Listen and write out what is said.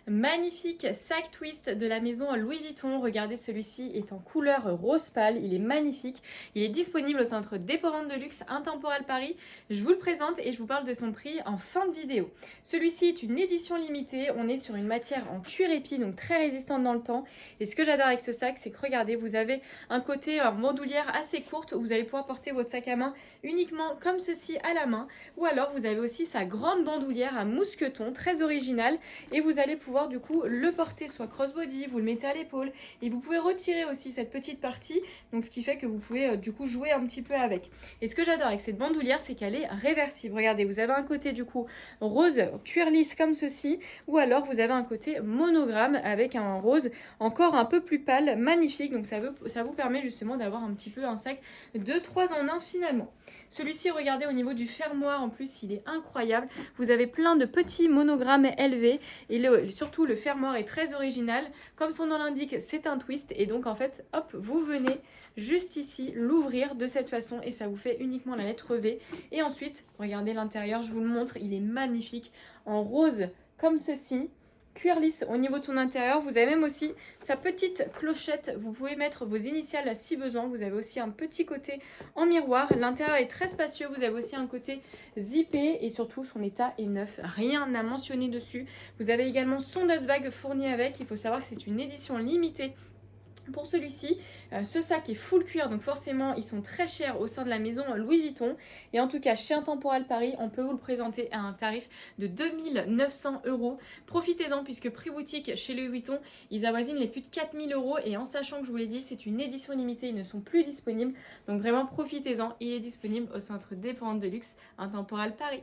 magnifique sac twist de la maison Louis Vuitton. Regardez, celui-ci est en couleur rose pâle, il est magnifique. Il est disponible au centre Dépôt-Vente de Luxe Intemporel Paris. Je vous le présente et je vous parle de son prix en fin de vidéo. Celui-ci est une édition limitée, on est sur une matière en cuir épi, donc très résistante dans le temps. Et ce que j'adore avec ce sac, c'est que regardez, vous avez un côté bandoulière assez courte où vous allez pouvoir porter votre sac à main uniquement comme ceci à la main. Ou alors vous avez aussi sa grande bandoulière à mousqueton, très originale. Et vous allez pouvoir du coup le porter soit crossbody, vous le mettez à l'épaule. Et vous pouvez retirer aussi cette petite partie, donc ce qui fait que vous pouvez du coup jouer un petit peu avec. Et ce que j'adore avec cette bandoulière, c'est qu'elle est réversible. Regardez, vous avez un côté du coup rose cuir lisse comme ceci, ou alors vous avez un côté monogramme avec un rose encore un peu plus pâle, magnifique. Donc ça vous permet justement d'avoir un petit peu un sac de 3 en 1 finalement. Celui-ci, regardez, au niveau du fermoir, en plus, il est incroyable. Vous avez plein de petits monogrammes élevés et surtout le fermoir est très original. Comme son nom l'indique, c'est un twist et donc en fait, hop, vous venez juste ici l'ouvrir de cette façon et ça vous fait uniquement la lettre V. Et ensuite, regardez l'intérieur, je vous le montre, il est magnifique en rose comme ceci. Cuir lisse au niveau de son intérieur. Vous avez même aussi sa petite clochette. Vous pouvez mettre vos initiales si besoin. Vous avez aussi un petit côté en miroir. L'intérieur est très spacieux. Vous avez aussi un côté zippé et surtout son état est neuf. Rien à mentionner dessus. Vous avez également son dust bag fourni avec. Il faut savoir que c'est une édition limitée. Pour celui-ci, ce sac est full cuir, donc forcément ils sont très chers au sein de la maison Louis Vuitton. Et en tout cas chez Intemporel Paris, on peut vous le présenter à un tarif de 2900 €. Profitez-en puisque prix boutique chez Louis Vuitton, ils avoisinent les plus de 4000 € et en sachant que je vous l'ai dit, c'est une édition limitée, ils ne sont plus disponibles. Donc vraiment profitez-en, il est disponible au centre Dépôt-Vente de Luxe Intemporel Paris.